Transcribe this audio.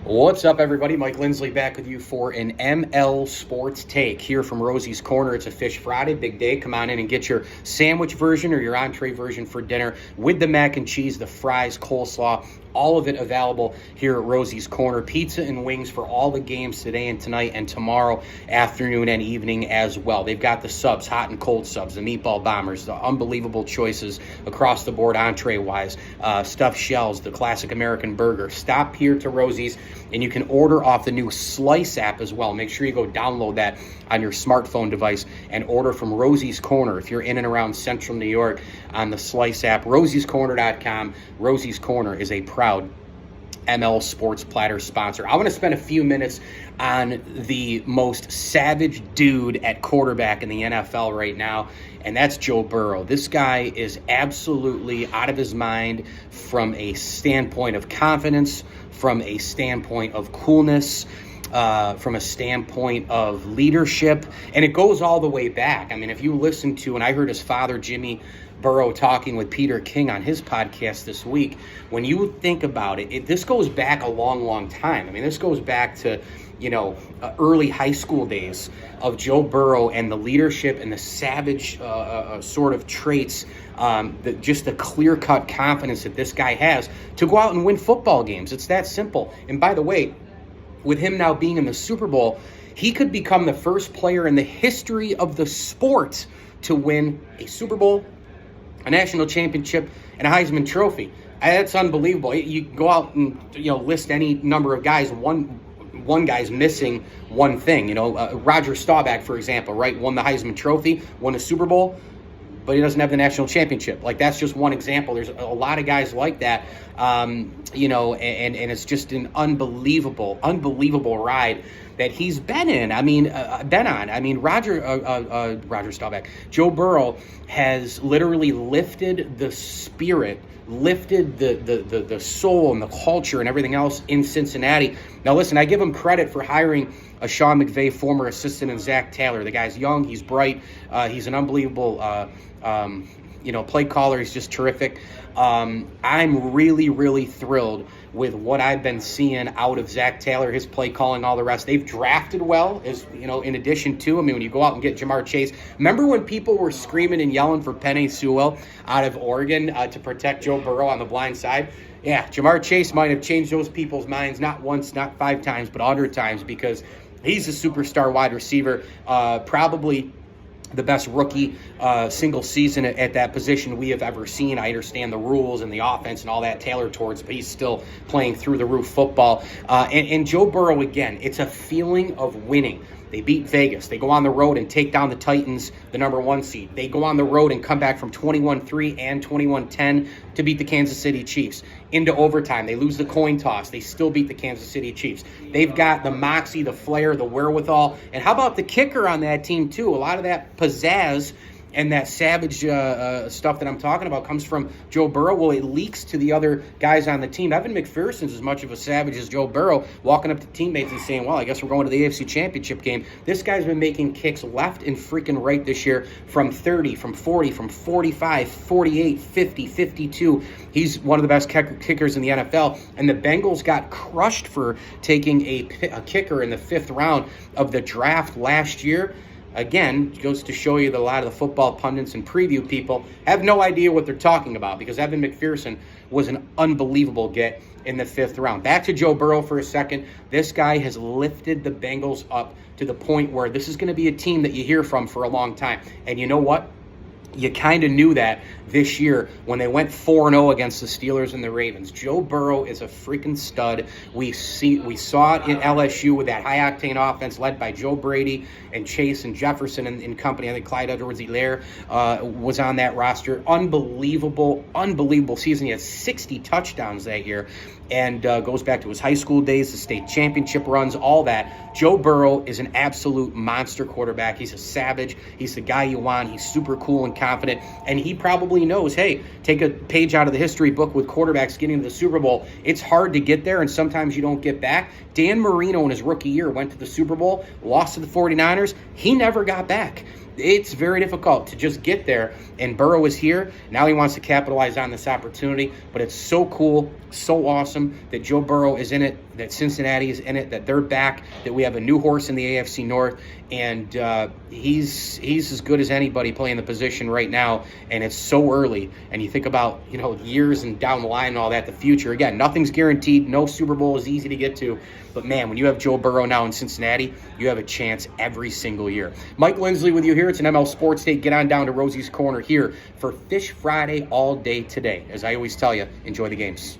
What's up, everybody? Mike Lindsley back with you for an ML Sports Take here from Rosie's Corner. It's a Fish Friday, big day. Come on in and get your sandwich version or your entree version for dinner with the mac and cheese, the fries, coleslaw, all of it available here at Rosie's Corner. Pizza and wings for all the games today and tonight and tomorrow afternoon and evening as well. They've got the subs, hot and cold subs, the meatball bombers, the unbelievable choices across the board entree-wise, stuffed shells, the classic American burger. Stop here to Rosie's, and you can order off the new Slice app as well. Make sure you go download that on your smartphone device and order from Rosie's Corner if you're in and around Central New York on the Slice app. rosiescorner.com. Rosie's Corner is a proud ML Sports Platter sponsor. I want to spend a few minutes on the most savage dude at quarterback in the NFL right now, and that's Joe Burrow. This guy is absolutely out of his mind from a standpoint of confidence, from a standpoint of coolness, from a standpoint of leadership, and it goes all the way back. I mean, if you listen to, and I heard his father, Jimmy Burrow, talking with Peter King on his podcast this week, when you think about it, this goes back a long, long time. I mean, this goes back to, early high school days of Joe Burrow and the leadership and the savage sort of traits, just the clear-cut confidence that this guy has to go out and win football games. It's that simple. And by the way, with him now being in the Super Bowl, he could become the first player in the history of the sport to win a Super Bowl, a national championship, and a Heisman Trophy. That's unbelievable. You go out and list any number of guys. One guy's missing one thing. Roger Staubach, for example, right, won the Heisman Trophy, won a Super Bowl, but he doesn't have the national championship. Like, that's just one example. There's a lot of guys like that, and it's just an unbelievable ride that he's been in. Roger Staubach, Joe Burrow has literally lifted the spirit, lifted the soul and the culture and everything else in Cincinnati. Now, listen, I give him credit for hiring a Sean McVay former assistant and Zach Taylor. The guy's young, he's bright, he's an unbelievable play caller. He's just terrific. I'm really, really thrilled with what I've been seeing out of Zach Taylor, his play calling, all the rest. They've drafted well, in addition to, when you go out and get Jamar Chase. Remember when people were screaming and yelling for Penei Sewell out of Oregon to protect Joe Burrow on the blind side? Yeah, Jamar Chase might have changed those people's minds not once, not 5 times, but 100 times, because he's a superstar wide receiver, probably the best rookie single season at that position we have ever seen. I understand the rules and the offense and all that tailored towards, but he's still playing through the roof football. And Joe Burrow, again, it's a feeling of winning. They beat Vegas. They go on the road and take down the Titans, the number 1 seed. They go on the road and come back from 21-3 and 21-10 to beat the Kansas City Chiefs. Into overtime, they lose the coin toss. They still beat the Kansas City Chiefs. They've got the moxie, the flair, the wherewithal. And how about the kicker on that team, too? A lot of that pizzazz and that savage stuff that I'm talking about comes from Joe Burrow. Well, it leaks to the other guys on the team. Evan McPherson's as much of a savage as Joe Burrow, walking up to teammates and saying, well, I guess we're going to the AFC Championship game. This guy's been making kicks left and freaking right this year from 30, from 40, from 45, 48, 50, 52. He's one of the best kickers in the NFL. And the Bengals got crushed for taking a kicker in the 5th round of the draft last year. Again, goes to show you that a lot of the football pundits and preview people have no idea what they're talking about, because Evan McPherson was an unbelievable get in the 5th round. Back to Joe Burrow for a second. This guy has lifted the Bengals up to the point where this is going to be a team that you hear from for a long time. And you know what? You kind of knew that this year when they went 4-0 against the Steelers and the Ravens. Joe Burrow is a freaking stud. We saw it in LSU with that high-octane offense led by Joe Brady and Chase and Jefferson and company. I think Clyde Edwards-Helaire was on that roster. Unbelievable season. He had 60 touchdowns that year, and goes back to his high school days, the state championship runs, all that. Joe Burrow is an absolute monster quarterback. He's a savage. He's the guy you want. He's super cool and confident, and he probably knows, hey, take a page out of the history book with quarterbacks getting to the Super Bowl. It's hard to get there, and sometimes you don't get back. Dan Marino in his rookie year went to the Super Bowl, lost to the 49ers. He never got back. It's very difficult to just get there, and Burrow is here. Now he wants to capitalize on this opportunity, but it's so cool, so awesome that Joe Burrow is in it that Cincinnati is in it, that they're back, that we have a new horse in the AFC North, and he's as good as anybody playing the position right now, and it's so early. And you think about, years and down the line and all that, the future. Again, nothing's guaranteed. No Super Bowl is easy to get to. But, man, when you have Joe Burrow now in Cincinnati, you have a chance every single year. Mike Lindsley with you here. It's an ML Sports Day. Get on down to Rosie's Corner here for Fish Friday all day today. As I always tell you, enjoy the games.